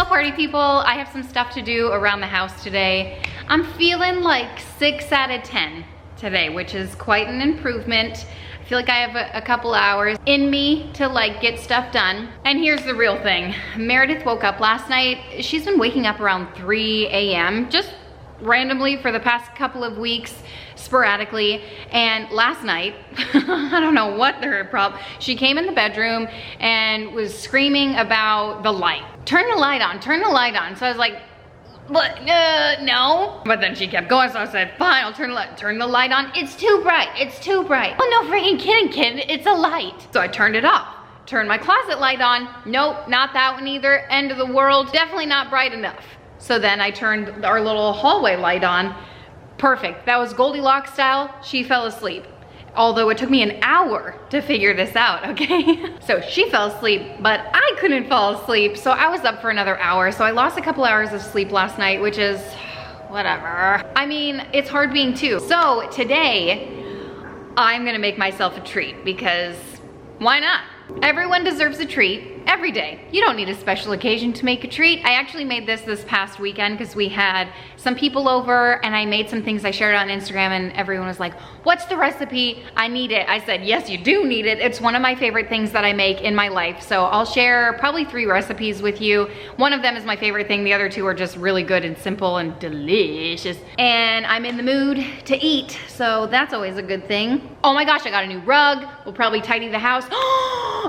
party people. I have some stuff to do around the house today. I'm feeling like 6 out of 10 today, which is quite an improvement. I feel like I have a couple hours in me to like get stuff done. And here's the real thing. Meredith woke up last night. She's been waking up around 3 a.m. just randomly for the past couple of weeks, sporadically. And last night, I don't know what her problem, she came in the bedroom and was screaming about the light. Turn the light on, turn the light on. So I was like, what? No. But then she kept going, so I said, fine, I'll turn the light on. It's too bright, it's too bright. Oh no, freaking kidding, it's a light. So I turned it off. Turned my closet light on. Nope, not that one either. End of the world. Definitely not bright enough. So then I turned our little hallway light on. Perfect. That was Goldilocks style. She fell asleep. Although it took me an hour to figure this out, okay? So she fell asleep, but I couldn't fall asleep. So I was up for another hour. So I lost a couple hours of sleep last night, which is whatever. I mean, it's hard being two. So today, I'm gonna make myself a treat because why not? Everyone deserves a treat every day. You don't need a special occasion to make a treat. I actually made this past weekend because we had some people over and I made some things. I shared it on Instagram and everyone was like, what's the recipe? I need it. I said, yes, you do need it. It's one of my favorite things that I make in my life. So I'll share probably 3 recipes with you. One of them is my favorite thing. The other 2 are just really good and simple and delicious. And I'm in the mood to eat. So that's always a good thing. Oh my gosh, I got a new rug. We'll probably tidy the house.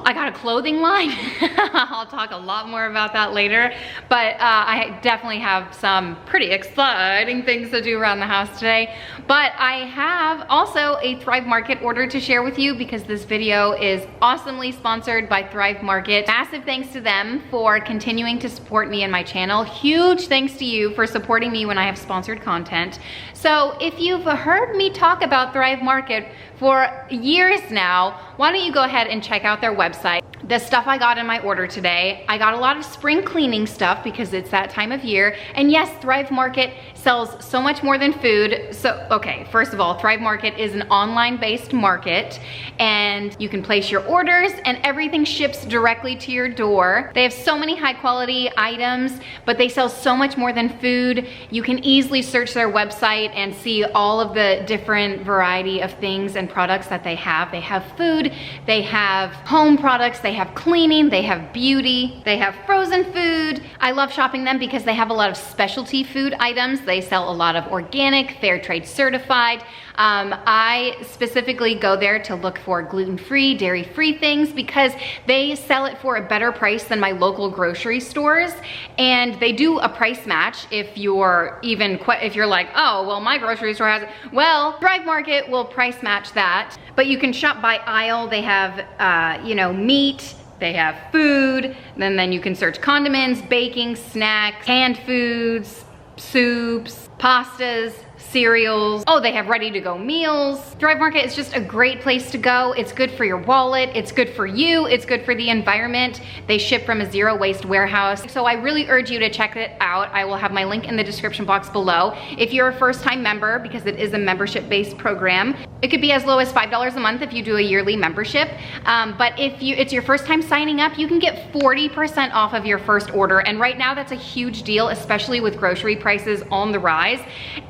I got a clothing line. I'll talk a lot more about that later, but I definitely have some pretty exciting things to do around the house today. But I have also a Thrive Market order to share with you because this video is awesomely sponsored by Thrive Market. Massive thanks to them for continuing to support me and my channel. Huge thanks to you for supporting me when I have sponsored content. So if you've heard me talk about Thrive Market for years now, why don't you go ahead and check out their website. The stuff I got in my order today, I got a lot of spring cleaning stuff because it's that time of year. And yes, Thrive Market sells so much more than food. So, okay, first of all, Thrive Market is an online-based market and you can place your orders and everything ships directly to your door. They have so many high-quality items, but they sell so much more than food. You can easily search their website and see all of the different variety of things and products that they have. They have food, they have home products, they have cleaning, they have beauty, they have frozen food. I love shopping them because they have a lot of specialty food items. They sell a lot of organic, fair trade certified. I specifically go there to look for gluten-free, dairy-free things because they sell it for a better price than my local grocery stores. And they do a price match if you're like, oh, well, my grocery store has it. Well, Thrive Market will price match that, but you can shop by aisle. They have, you know, meat, they have food, and then you can search condiments, baking, snacks, canned foods, soups, pastas, cereals. Oh, they have ready to go meals. Thrive Market is just a great place to go. It's good for your wallet. It's good for you. It's good for the environment. They ship from a zero waste warehouse. So I really urge you to check it out. I will have my link in the description box below. If you're a first time member, because it is a membership based program, it could be as low as $5 a month if you do a yearly membership. But if it's your first time signing up, you can get 40% off of your first order. And right now that's a huge deal, especially with grocery prices on the rise.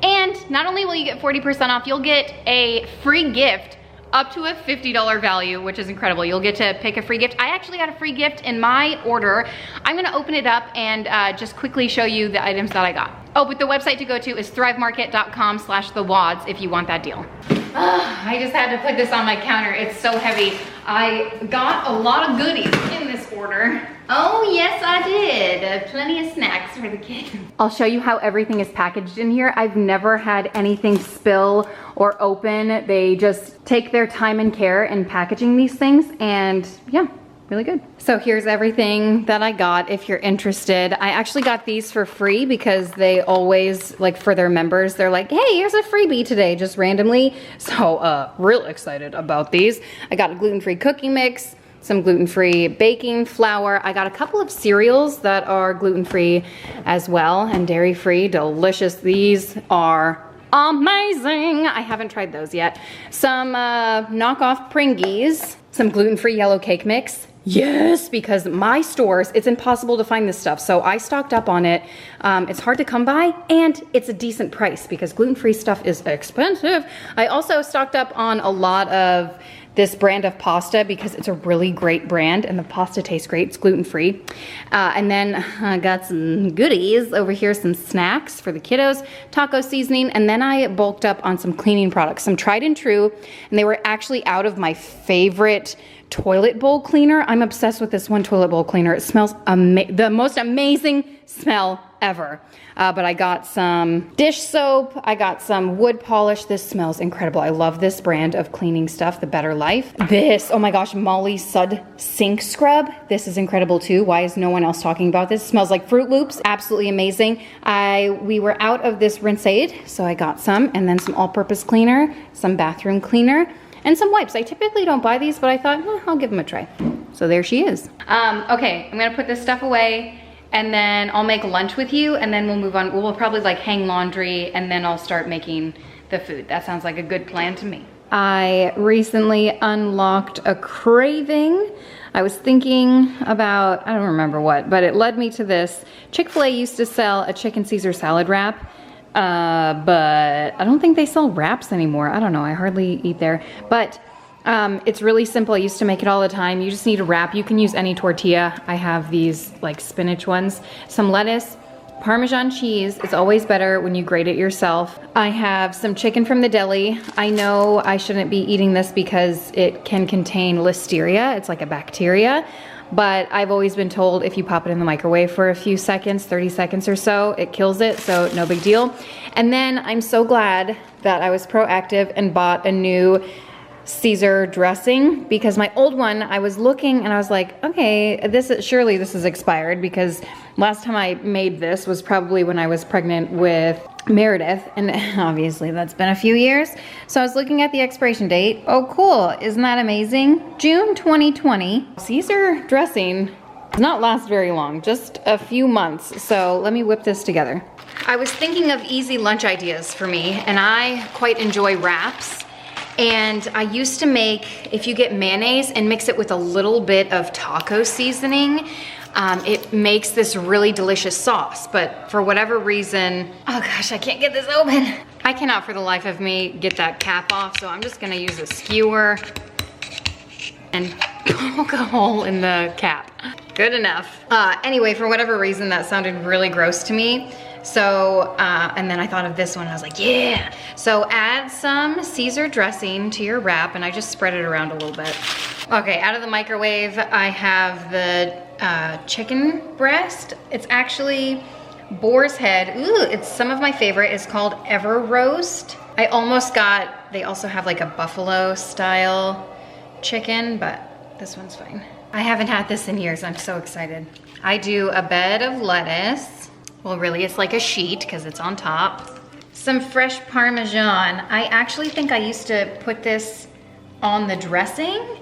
And not only will you get 40% off, you'll get a free gift up to a $50 value, which is incredible. You'll get to pick a free gift. I actually got a free gift in my order. I'm gonna open it up and just quickly show you the items that I got. Oh, but the website to go to is thrivemarket.com/thewads if you want that deal. I just had to put this on my counter. It's so heavy. I got a lot of goodies in this order. Oh, yes, I did. Plenty of snacks for the kids. I'll show you how everything is packaged in here. I've never had anything spill or open. They just take their time and care in packaging these things, and yeah, really good. So here's everything that I got if you're interested. I actually got these for free because they always, like for their members, they're like, hey, here's a freebie today, just randomly. So real excited about these. I got a gluten-free cookie mix, some gluten-free baking flour. I got a couple of cereals that are gluten-free as well and dairy-free, delicious. These are amazing. I haven't tried those yet. Some knockoff Pringles, some gluten-free yellow cake mix, Yes, because my stores, it's impossible to find this stuff. So I stocked up on it. It's hard to come by and it's a decent price because gluten-free stuff is expensive. I also stocked up on a lot of this brand of pasta because it's a really great brand and the pasta tastes great. It's gluten-free. And then I got some goodies over here, some snacks for the kiddos, taco seasoning, and then I bulked up on some cleaning products, some tried and true, and they were actually out of my favorite toilet bowl cleaner. I'm obsessed with this one toilet bowl cleaner. It smells the most amazing smell ever. But I got some dish soap. I got some wood polish. This smells incredible. I love this brand of cleaning stuff, The Better Life. This, oh my gosh, Molly Sud Sink Scrub. This is incredible too. Why is no one else talking about this? It smells like Fruit Loops. Absolutely amazing. We were out of this rinse aid, so I got some, and then some all-purpose cleaner, some bathroom cleaner, and some wipes. I typically don't buy these, but I thought, I'll give them a try. So there she is. Okay, I'm gonna put this stuff away and then I'll make lunch with you and then we'll move on. We'll probably like hang laundry and then I'll start making the food. That sounds like a good plan to me. I recently unlocked a craving. I was thinking about, I don't remember what, but it led me to this. Chick-fil-A used to sell a chicken Caesar salad wrap. But I don't think they sell wraps anymore. I don't know, I hardly eat there. But it's really simple. I used to make it all the time. You just need a wrap. You can use any tortilla. I have these like spinach ones. Some lettuce, Parmesan cheese. It's always better when you grate it yourself. I have some chicken from the deli. I know I shouldn't be eating this because it can contain listeria. It's like a bacteria. But I've always been told if you pop it in the microwave for a few seconds, 30 seconds or so, it kills it, so no big deal. And then I'm so glad that I was proactive and bought a new Caesar dressing because my old one, I was looking and I was like, okay, surely this is expired because last time I made this was probably when I was pregnant with Meredith, and obviously that's been a few years. So I was looking at the expiration date. Oh cool, isn't that amazing? June 2020. Caesar dressing does not last very long, just a few months. So let me whip this together. I was thinking of easy lunch ideas for me, and I quite enjoy wraps. And I used to make, if you get mayonnaise and mix it with a little bit of taco seasoning, it makes this really delicious sauce, but for whatever reason, oh gosh, I can't get this open. I cannot for the life of me get that cap off, so I'm just gonna use a skewer and poke a hole in the cap. Good enough. Anyway, for whatever reason, that sounded really gross to me. So, and then I thought of this one, I was like, yeah. So add some Caesar dressing to your wrap, and I just spread it around a little bit. Okay, out of the microwave, I have the chicken breast. It's actually boar's head. Ooh, it's some of my favorite. It's called Ever Roast. I almost got, they also have like a buffalo style chicken, but this one's fine. I haven't had this in years. I'm so excited. I do a bed of lettuce. Well, really, it's like a sheet because it's on top. Some fresh Parmesan. I actually think I used to put this on the dressing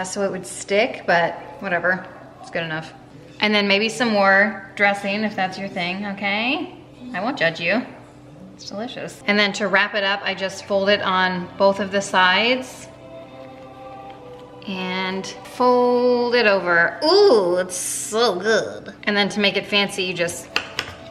so it would stick, but whatever, it's good enough. And then maybe some more dressing if that's your thing, okay? I won't judge you. It's delicious. And then to wrap it up, I just fold it on both of the sides and fold it over. Ooh, it's so good. And then to make it fancy, you just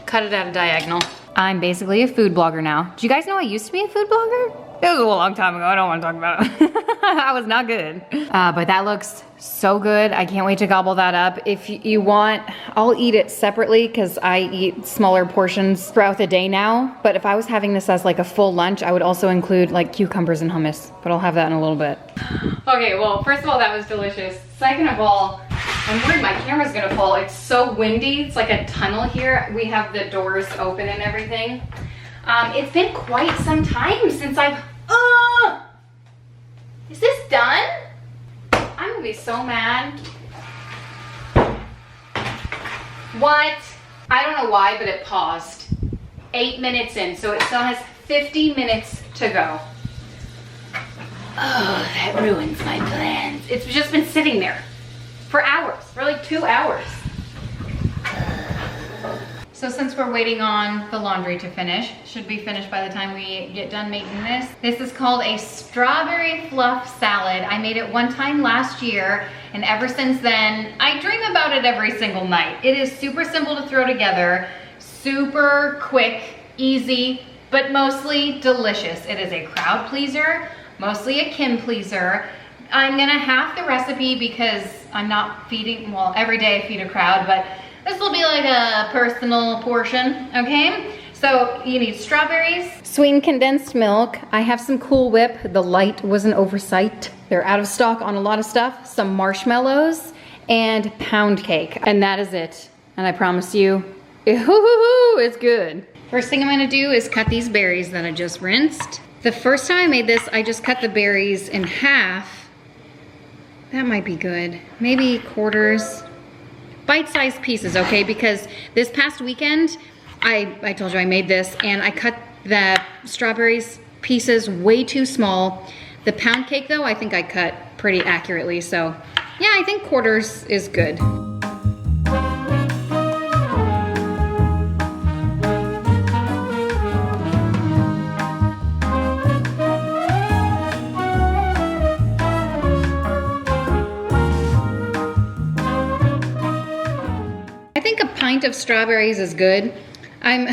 cut it at a diagonal. I'm basically a food blogger now. Do you guys know I used to be a food blogger? It was a long time ago, I don't want to talk about it. I was not good. But that looks so good. I can't wait to gobble that up. If you want, I'll eat it separately because I eat smaller portions throughout the day now. But if I was having this as like a full lunch, I would also include like cucumbers and hummus, but I'll have that in a little bit. Okay, well, first of all, that was delicious. Second of all, I'm worried my camera's gonna fall. It's so windy. It's like a tunnel here. We have the doors open and everything. It's been quite some time since I've, is this done? I'm gonna be so mad. What? I don't know why, but it paused. 8 minutes in, so it still has 50 minutes to go. Oh, that ruins my plans. It's just been sitting there for hours, for like 2 hours. So since we're waiting on the laundry to finish, should be finished by the time we get done making this. This is called a strawberry fluff salad. I made it one time last year, and ever since then, I dream about it every single night. It is super simple to throw together, super quick, easy, but mostly delicious. It is a crowd pleaser, mostly a Kim pleaser. I'm gonna half the recipe because I'm not feeding, well, every day I feed a crowd, but this will be like a personal portion, okay? So you need strawberries, Sweetened condensed milk. I have some Cool Whip. The light was an oversight. They're out of stock on a lot of stuff. Some marshmallows and pound cake. And that is it. And I promise you, it's good. First thing I'm gonna do is cut these berries that I just rinsed. The first time I made this, I just cut the berries in half. That might be good. Maybe quarters. Bite-sized pieces, okay? Because this past weekend, I told you I made this, and I cut the strawberries pieces way too small. The pound cake, though, I think I cut pretty accurately. So, yeah, I think quarters is good. Of strawberries is good. I'm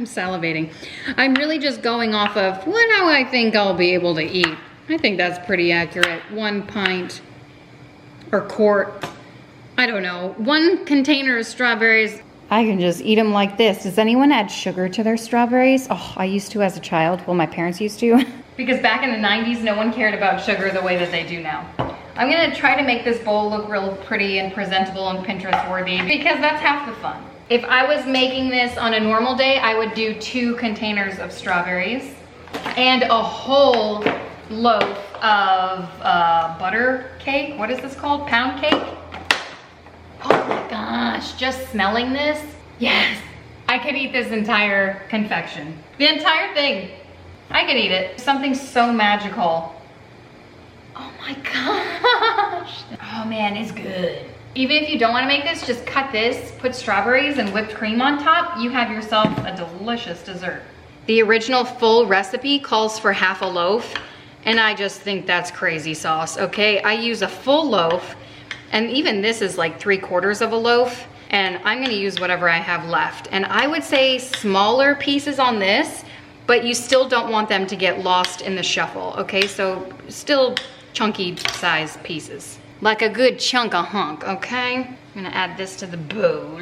salivating. I'm really just going off of what I think I'll be able to eat. I think that's pretty accurate. 1 pint or quart. I don't know. 1 container of strawberries. I can just eat them like this. Does anyone add sugar to their strawberries? Oh, I used to as a child. Well, my parents used to. Because back in the 90s, no one cared about sugar the way that they do now. I'm gonna try to make this bowl look real pretty and presentable and Pinterest worthy because that's half the fun. If I was making this on a normal day, I would do 2 containers of strawberries and a whole loaf of butter cake. What is this called? Pound cake? Oh my gosh, just smelling this, yes. I could eat this entire confection. The entire thing. I could eat it. Something so magical. Oh my gosh. Oh man, it's good. Even if you don't want to make this, just cut this, put strawberries and whipped cream on top. You have yourself a delicious dessert. The original full recipe calls for half a loaf, and I just think that's crazy sauce, okay? I use a full loaf, and even this is like 3/4 of a loaf, and I'm gonna use whatever I have left. And I would say smaller pieces on this, but you still don't want them to get lost in the shuffle, okay? So still chunky size pieces. Like a good chunk of hunk, okay? I'm gonna add this to the bowl.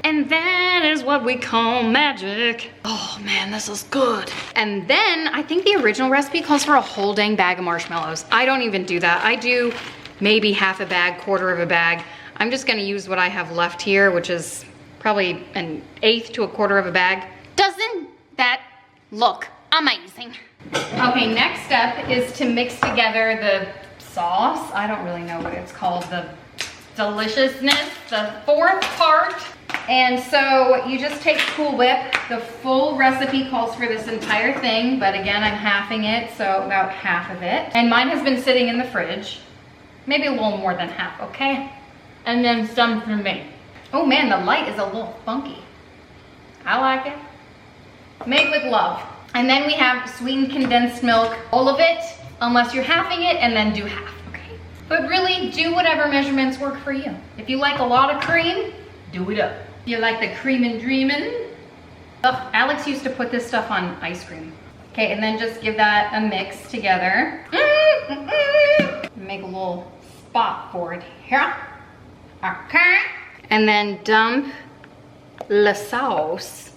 And that is what we call magic. Oh man, this is good. And then I think the original recipe calls for a whole dang bag of marshmallows. I don't even do that. I do maybe half a bag, 1/4 of a bag. I'm just gonna use what I have left here, which is probably 1/8 to 1/4 of a bag. Doesn't that look amazing? Okay, next step is to mix together the sauce. I don't really know what it's called, the deliciousness, the 4th part. And so you just take Cool Whip. The full recipe calls for this entire thing, but again, I'm halving it, so about half of it. And mine has been sitting in the fridge, maybe a little more than half, okay? And then some for me. Oh man, the light is a little funky. I like it. Made with love. And then we have sweetened condensed milk, all of it, unless you're halving it, and then do half, okay? But really, do whatever measurements work for you. If you like a lot of cream, do it up. If you like the cream and dreamin', Alex used to put this stuff on ice cream. Okay, and then just give that a mix together. Make a little spot for it here. Okay. And then dump the sauce,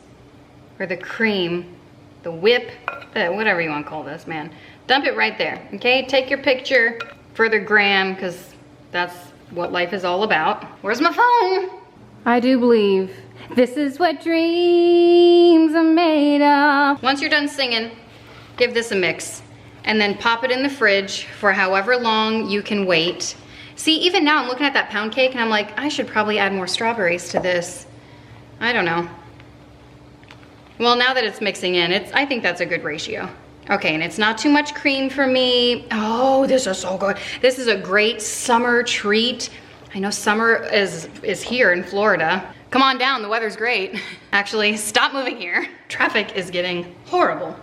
or the cream, the whip, whatever you want to call this, man. Dump it right there, okay? Take your picture for the gram, because that's what life is all about. Where's my phone? I do believe this is what dreams are made of. Once you're done singing, give this a mix, and then pop it in the fridge for however long you can wait. See, even now I'm looking at that pound cake, and I'm like, I should probably add more strawberries to this. I don't know. Well, now that it's mixing in, I think that's a good ratio. Okay, and it's not too much cream for me. Oh, this is so good. This is a great summer treat. I know summer is here in Florida. Come on down, the weather's great. Actually, stop moving here. Traffic is getting horrible.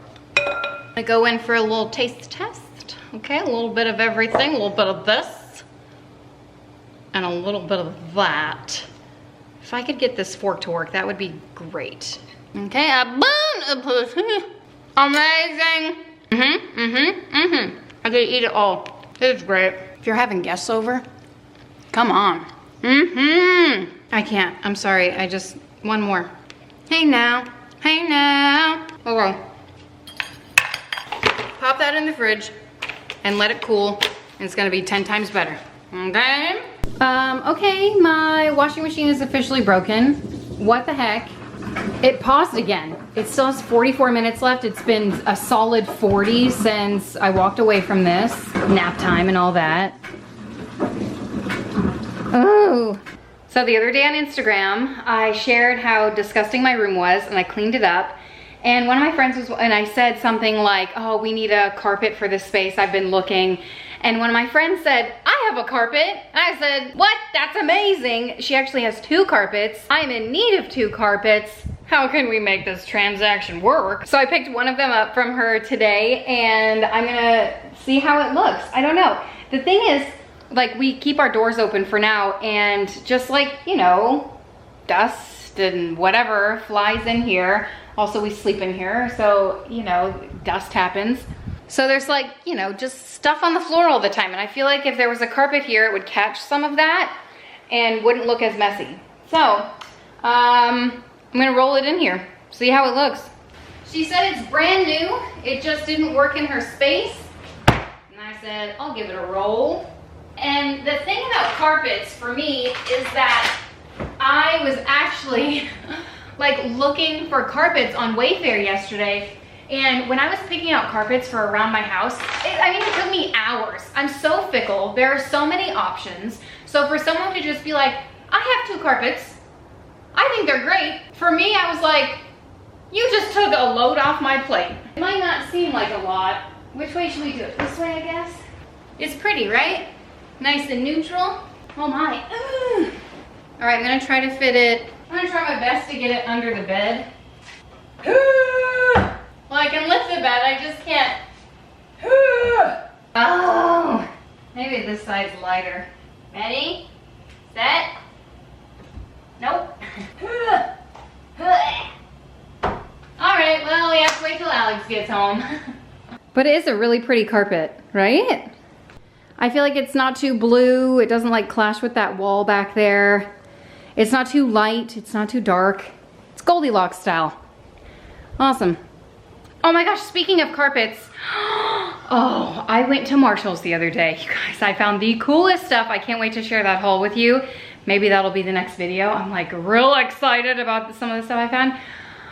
I go in for a little taste test. Okay, a little bit of everything, a little bit of this, and a little bit of that. If I could get this fork to work, that would be great. Okay, amazing. I could eat it all. It's great. If you're having guests over, come on. I can't, I'm sorry, one more. Hey now, Okay. Pop that in the fridge and let it cool, and it's gonna be 10 times better, okay? Okay, my washing machine is officially broken. What the heck? It paused again. It still has 44 minutes left. It's been a solid 40 since I walked away from this. Nap time and all that. Oh. So the other day on Instagram, I shared how disgusting my room was, and I cleaned it up. And one of my friends and I said something like, oh, we need a carpet for this space. I've been looking. And one of my friends said, I have a carpet. And I said, what? That's amazing. She actually has 2 carpets. I'm in need of 2 carpets. How can we make this transaction work? So I picked one of them up from her today, and I'm gonna see how it looks. I don't know. The thing is, like, we keep our doors open for now, and just like, you know, dust and whatever flies in here. Also, we sleep in here, so, you know, dust happens. So there's, like, you know, just stuff on the floor all the time. And I feel like if there was a carpet here, it would catch some of that and wouldn't look as messy. So, I'm gonna roll it in here, see how it looks. She said it's brand new. It just didn't work in her space. And I said, I'll give it a roll. And the thing about carpets for me is that I was actually like looking for carpets on Wayfair yesterday, and when I was picking out carpets for around my house, it took me hours. I'm so fickle. There are so many options. So for someone to just be like, I have 2 carpets, I think they're great. For me, I was like, you just took a load off my plate. It might not seem like a lot. Which way should we do it? This way, I guess? It's pretty, right? Nice and neutral. Oh my. All right, I'm gonna try to fit it. I'm gonna try my best to get it under the bed. Well, I can lift the bed, I just can't. Oh, maybe this side's lighter. Ready? Set? Nope. All right, well, we have to wait till Alex gets home. But it is a really pretty carpet, right? I feel like it's not too blue. It doesn't like clash with that wall back there. It's not too light, it's not too dark. It's Goldilocks style. Awesome. Oh my gosh, speaking of carpets, oh, I went to Marshall's the other day. You guys, I found the coolest stuff. I can't wait to share that haul with you. Maybe that'll be the next video. I'm like real excited about some of the stuff I found.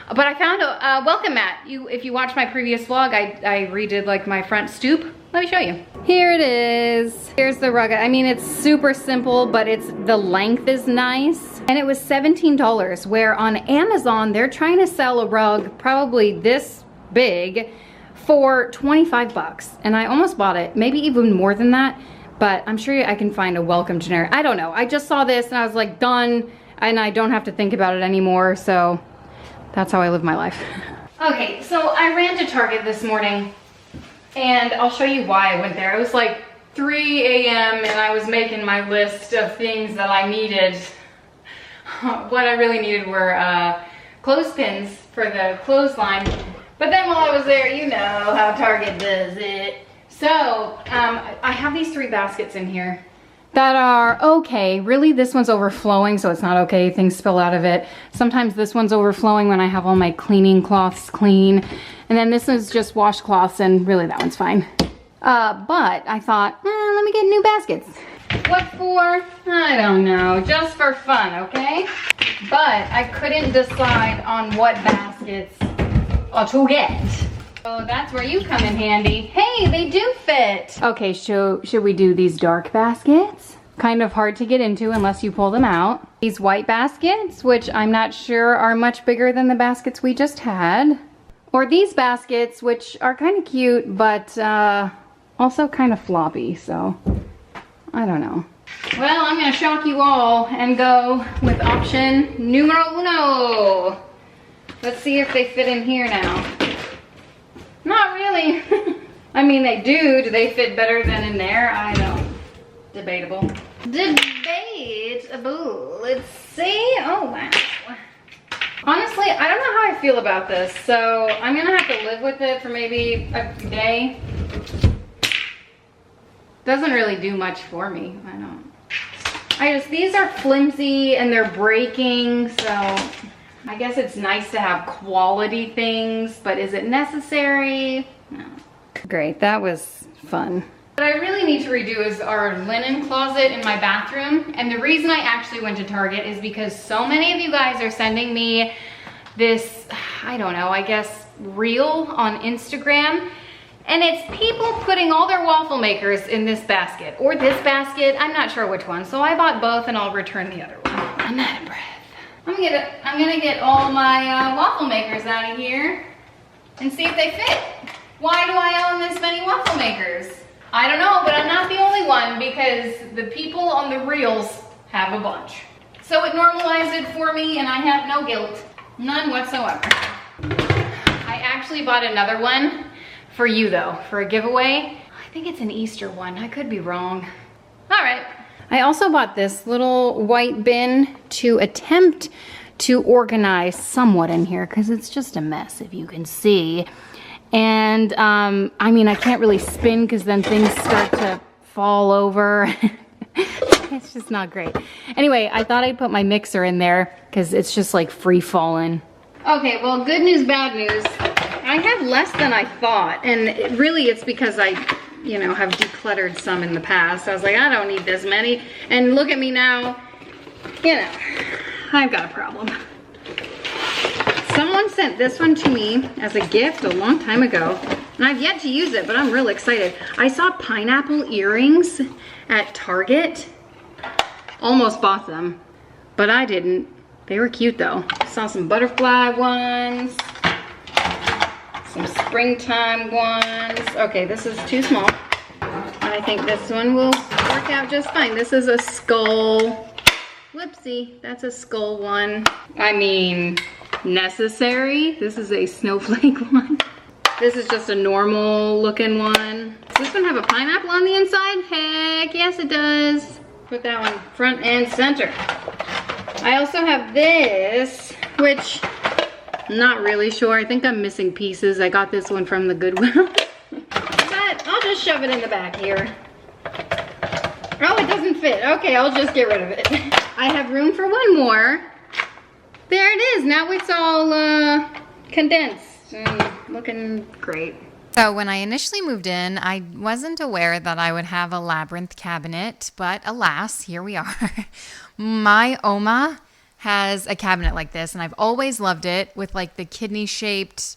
But I found a welcome mat. If you watched my previous vlog, I redid like my front stoop. Let me show you. Here it is. Here's the rug. I mean, it's super simple, but the length is nice. And it was $17, where on Amazon, they're trying to sell a rug probably this big for 25 bucks. And I almost bought it, maybe even more than that, but I'm sure I can find a welcome generic. I don't know. I just saw this and I was like, done, and I don't have to think about it anymore, so that's how I live my life. Okay, so I ran to Target this morning, and I'll show you why I went there. It was like 3 a.m. and I was making my list of things that I needed. What I really needed were clothespins for the clothesline. But then while I was there, you know how Target does it. So I have these 3 baskets in here that are okay. Really, this one's overflowing, so it's not okay. Things spill out of it. Sometimes this one's overflowing when I have all my cleaning cloths clean. And then this is just washcloths, and really that one's fine. But I thought, let me get new baskets. What for? I don't know, just for fun, okay? But I couldn't decide on what baskets to get. So that's where you come in handy. Hey, they do fit. Okay, so should we do these dark baskets? Kind of hard to get into unless you pull them out. These white baskets, which I'm not sure are much bigger than the baskets we just had. Or these baskets, which are kind of cute, but also kind of floppy, so I don't know. Well, I'm gonna shock you all and go with option numero uno. Let's see if they fit in here now. Not really. I mean, they do. Do they fit better than in there? I don't. Debatable. Debatable. Let's see. Oh, wow. Honestly, I don't know how I feel about this, so I'm gonna have to live with it for maybe a day. Doesn't really do much for me. I don't. These are flimsy and they're breaking, so I guess it's nice to have quality things, but is it necessary? No. Great, that was fun. What I really need to redo is our linen closet in my bathroom. And the reason I actually went to Target is because so many of you guys are sending me this, I don't know, I guess reel on Instagram. And it's people putting all their waffle makers in this basket or this basket. I'm not sure which one. So I bought both and I'll return the other one. I'm out of breath. I'm gonna get all my waffle makers out of here and see if they fit. Why do I own this many waffle makers? I don't know, but I'm not the only one because the people on the reels have a bunch. So it normalized it for me and I have no guilt, none whatsoever. I actually bought another one for you though, for a giveaway. I think it's an Easter one, I could be wrong. All right. I also bought this little white bin to attempt to organize somewhat in here because it's just a mess if you can see. And I mean, I can't really spin because then things start to fall over. It's just not great. Anyway, I thought I'd put my mixer in there because it's just like free falling. Okay, well, good news, bad news. I have less than I thought, and it's because I, you know, have decluttered some in the past. I was like, I don't need this many, and look at me now. You know, I've got a problem. Someone sent this one to me as a gift a long time ago, and I've yet to use it, but I'm real excited. I saw pineapple earrings at Target. Almost bought them, but I didn't. They were cute though. Saw some butterfly ones. Some springtime ones. Okay, this is too small. I think this one will work out just fine. This is a skull. Whoopsie, that's a skull one. I mean, necessary. This is a snowflake one. This is just a normal looking one. Does this one have a pineapple on the inside? Heck yes it does. Put that one front and center. I also have this, which I'm not really sure. I think I'm missing pieces. I got this one from the Goodwill. But I'll just shove it in the back here. Oh, it doesn't fit. Okay, I'll just get rid of it. I have room for one more. There it is. Now it's all condensed and looking great. So when I initially moved in, I wasn't aware that I would have a labyrinth cabinet, but alas, here we are. My Oma has a cabinet like this, and I've always loved it with like the kidney-shaped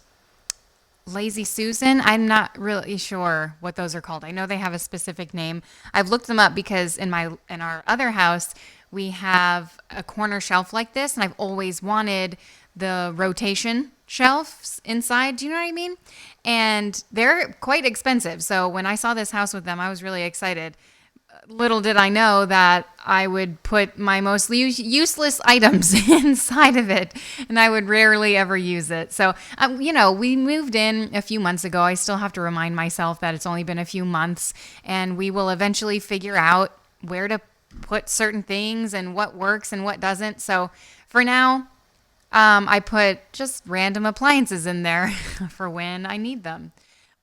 Lazy Susan. I'm not really sure what those are called. I know they have a specific name. I've looked them up because in our other house, we have a corner shelf like this, and I've always wanted the rotation shelves inside. Do you know what I mean? And they're quite expensive. So when I saw this house with them, I was really excited. Little did I know that I would put my most useless items inside of it, and I would rarely ever use it. So, you know, we moved in a few months ago. I still have to remind myself that it's only been a few months, and we will eventually figure out where to put certain things and what works and what doesn't. So for now, I put just random appliances in there for when I need them.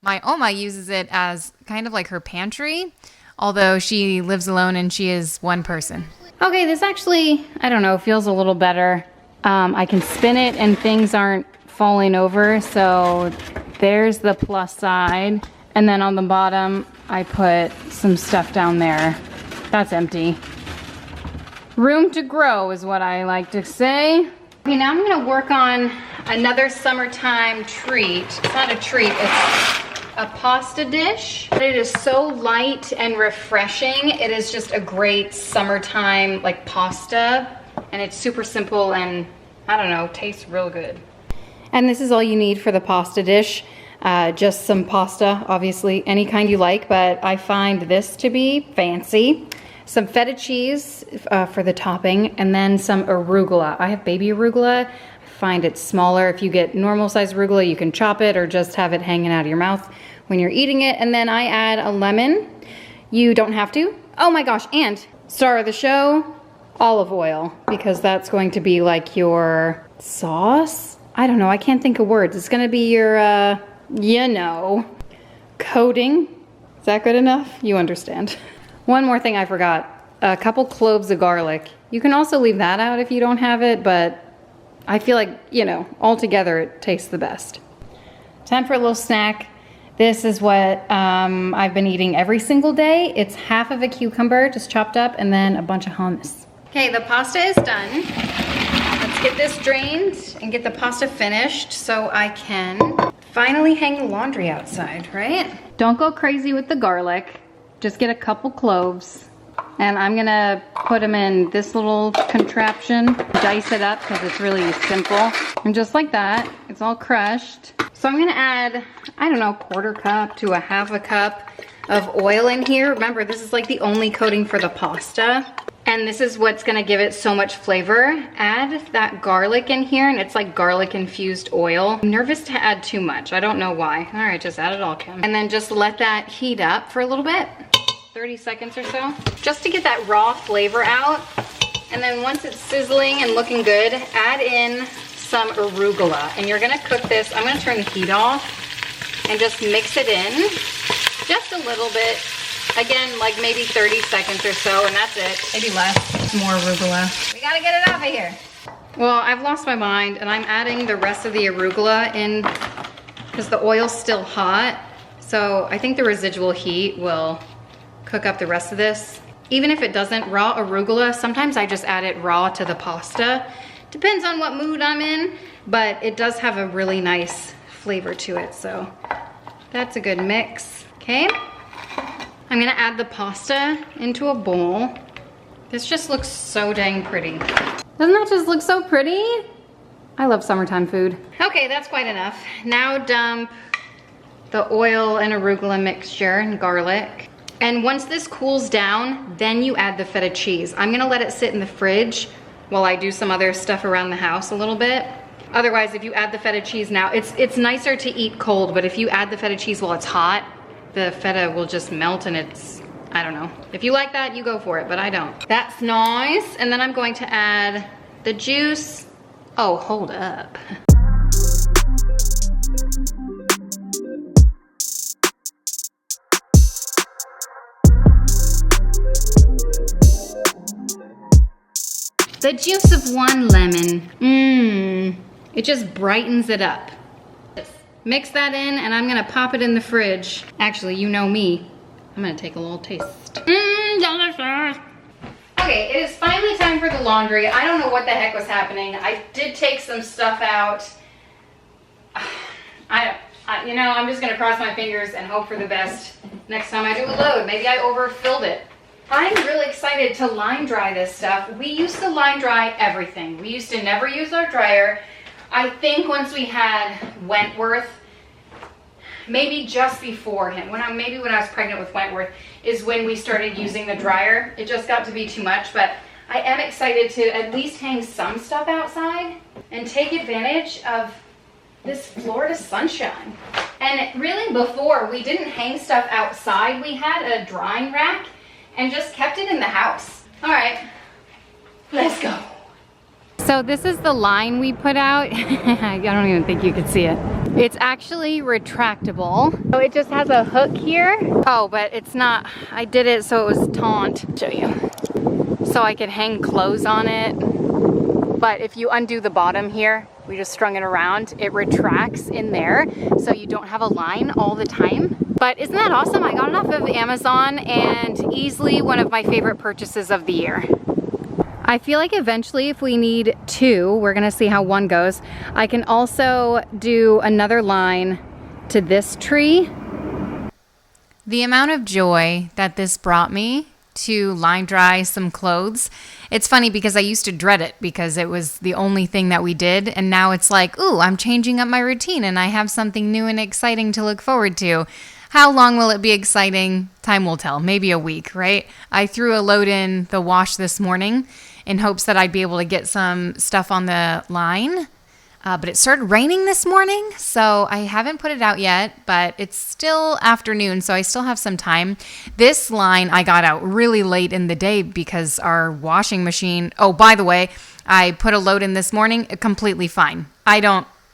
My Oma uses it as kind of like her pantry, although she lives alone and she is one person. Okay, this actually, I don't know, feels a little better. I can spin it and things aren't falling over, so there's the plus side. And then on the bottom, I put some stuff down there. That's empty. Room to grow is what I like to say. Okay, now I'm gonna work on another summertime treat. It's not a treat, it's a pasta dish. It is so light and refreshing. It is just a great summertime like pasta, and it's super simple and I don't know, tastes real good. And this is all you need for the pasta dish. Just some pasta, obviously any kind you like, but I find this to be fancy. some feta cheese for the topping, and then some arugula. I have baby arugula. I find it smaller. If you get normal size arugula, you can chop it or just have it hanging out of your mouth when you're eating it. And then I add a lemon. You don't have to. Oh my gosh, and star of the show, olive oil, because that's going to be like your sauce. I don't know, I can't think of words. It's gonna be your, you know, coating. Is that good enough? You understand. One more thing I forgot, a couple cloves of garlic. You can also leave that out if you don't have it, but I feel like, you know, all together it tastes the best. Time for a little snack. This is what I've been eating every single day. It's half of a cucumber, just chopped up, and then a bunch of hummus. Okay, the pasta is done. Let's get this drained and get the pasta finished so I can finally hang the laundry outside, right? Don't go crazy with the garlic. Just get a couple cloves. And I'm gonna put them in this little contraption, dice it up because it's really simple. And just like that, it's all crushed. So I'm gonna add, I don't know, 1/4 cup to a 1/2 cup of oil in here. Remember, this is like the only coating for the pasta. And this is what's gonna give it so much flavor. Add that garlic in here, and it's like garlic infused oil. I'm nervous to add too much, I don't know why. All right, just add it all, Kim. And then just let that heat up for a little bit, 30 seconds or so, just to get that raw flavor out. And then once it's sizzling and looking good, add in some arugula. And you're gonna cook this, I'm gonna turn the heat off and just mix it in, just a little bit. Again, like maybe 30 seconds or so, and that's it. Maybe less, more arugula. We gotta get it off of here. Well, I've lost my mind, and I'm adding the rest of the arugula in because the oil's still hot. So I think the residual heat will cook up the rest of this. Even if it doesn't, raw arugula, sometimes I just add it raw to the pasta. Depends on what mood I'm in, but it does have a really nice flavor to it, so that's a good mix. Okay. I'm gonna add the pasta into a bowl. This just looks so dang pretty. Doesn't that just look so pretty? I love summertime food. Okay, that's quite enough. Now dump the oil and arugula mixture and garlic. And once this cools down, then you add the feta cheese. I'm gonna let it sit in the fridge while I do some other stuff around the house a little bit. Otherwise, if you add the feta cheese now, it's nicer to eat cold, but if you add the feta cheese while it's hot, the feta will just melt and it's, I don't know. If you like that, you go for it, but I don't. That's nice. And then I'm going to add the juice. Oh, hold up. The juice of 1 lemon. It just brightens it up. Mix that in, and I'm gonna pop it in the fridge. Actually, you know me. I'm gonna take a little taste. Delicious. Okay, it is finally time for the laundry. I don't know what the heck was happening. I did take some stuff out. You know, I'm just gonna cross my fingers and hope for the best next time I do a load. Maybe I overfilled it. I'm really excited to line dry this stuff. We used to line dry everything. We used to never use our dryer. I think once we had Wentworth, maybe just before him, maybe when I was pregnant with Wentworth, is when we started using the dryer. It just got to be too much, but I am excited to at least hang some stuff outside and take advantage of this Florida sunshine. And really before, we didn't hang stuff outside. We had a drying rack and just kept it in the house. All right, let's go. So this is the line we put out. I don't even think you could see it. It's actually retractable. So it just has a hook here. Oh, but it's not, I did it so it was taunt. Show you. So I could hang clothes on it. But if you undo the bottom here, we just strung it around, it retracts in there so you don't have a line all the time. But isn't that awesome? I got it off of Amazon and easily one of my favorite purchases of the year. I feel like eventually if we need 2, we're gonna see how 1 goes. I can also do another line to this tree. The amount of joy that this brought me to line dry some clothes. It's funny because I used to dread it because it was the only thing that we did. And now it's like, ooh, I'm changing up my routine and I have something new and exciting to look forward to. How long will it be exciting? Time will tell. Maybe a week, right? I threw a load in the wash this morning in hopes that I'd be able to get some stuff on the line. But it started raining this morning, so I haven't put it out yet, but it's still afternoon, so I still have some time. This line I got out really late in the day because our washing machine, oh, by the way, I put a load in this morning, completely fine. I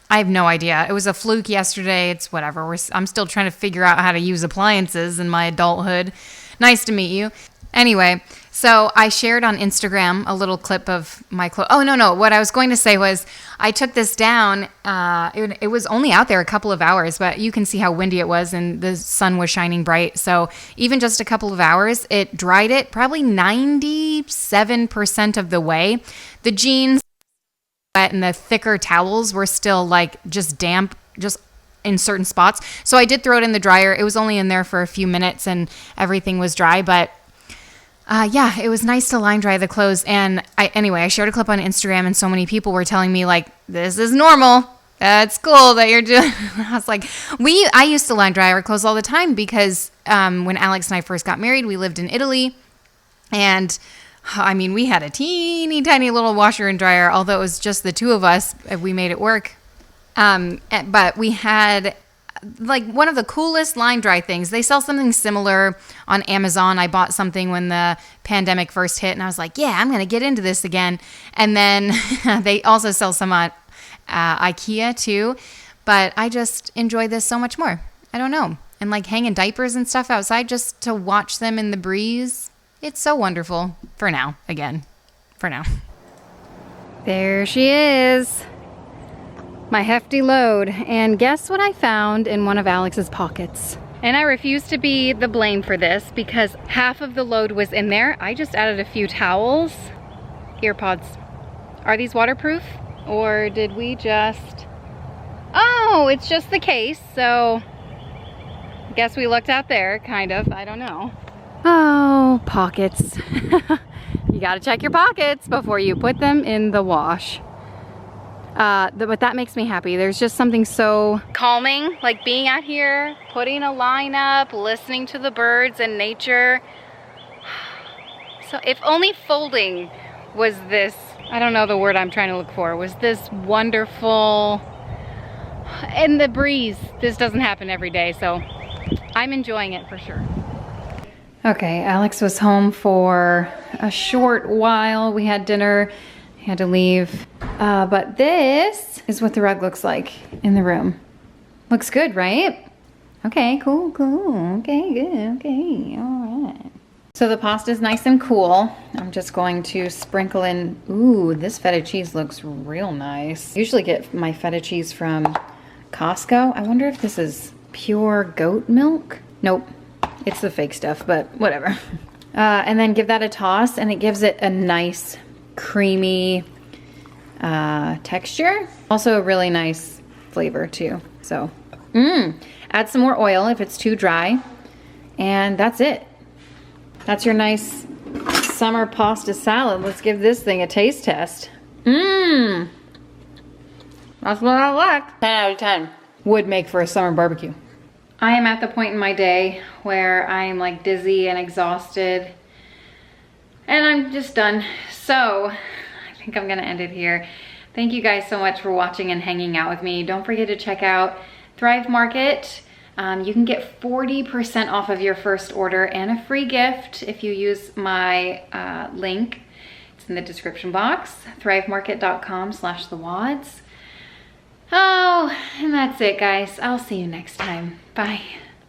have no idea. It was a fluke yesterday. It's whatever. I'm still trying to figure out how to use appliances in my adulthood. Nice to meet you. Anyway, so I shared on Instagram a little clip of my clothes. Oh, no. What I was going to say was I took this down. It was only out there a couple of hours, but you can see how windy it was and the sun was shining bright. So even just a couple of hours, it dried it probably 97% of the way. The jeans wet and the thicker towels were still like just damp, just in certain spots. So I did throw it in the dryer. It was only in there for a few minutes and everything was dry, but yeah, it was nice to line dry the clothes. And I shared a clip on Instagram and so many people were telling me like, this is normal. That's cool that you're doing. I was like, I used to line dry our clothes all the time because when Alex and I first got married, we lived in Italy. And I mean, we had a teeny tiny little washer and dryer, although it was just the two of us, we made it work. But we had like one of the coolest line dry things. They sell something similar on Amazon. I bought something when the pandemic first hit and I was like, yeah, I'm going to get into this again. And then they also sell some at IKEA too. But I just enjoy this so much more. I don't know. And like hanging diapers and stuff outside just to watch them in the breeze. It's so wonderful. For now. There she is. My hefty load. And guess what I found in one of Alex's pockets? And I refuse to be the blame for this because half of the load was in there. I just added a few towels. Earpods. Are these waterproof? Or did we just... Oh, it's just the case. So I guess we lucked out there, kind of. I don't know. Oh, pockets. You gotta check your pockets before you put them in the wash. But that makes me happy. There's just something so calming, like being out here, putting a line up, listening to the birds and nature. So if only folding was this, I don't know the word I'm trying to look for, was this wonderful, and the breeze. This doesn't happen every day, so I'm enjoying it for sure. Okay, Alex was home for a short while. We had dinner. Had to leave. But this is what the rug looks like in the room. Looks good, right? Okay, cool. Okay, good, okay, all right. So the pasta's nice and cool. I'm just going to sprinkle in, ooh, this feta cheese looks real nice. I usually get my feta cheese from Costco. I wonder if this is pure goat milk. Nope, it's the fake stuff, but whatever. And then give that a toss and it gives it a nice creamy texture. Also a really nice flavor too. So, add some more oil if it's too dry. And that's it. That's your nice summer pasta salad. Let's give this thing a taste test. That's what I like. 10 out of 10. Would make for a summer barbecue. I am at the point in my day where I am like dizzy and exhausted. And I'm just done. So I think I'm gonna end it here. Thank you guys so much for watching and hanging out with me. Don't forget to check out Thrive Market. You can get 40% off of your first order and a free gift if you use my link. It's in the description box, thrivemarket.com/thewads. Oh, and that's it guys. I'll see you next time. Bye.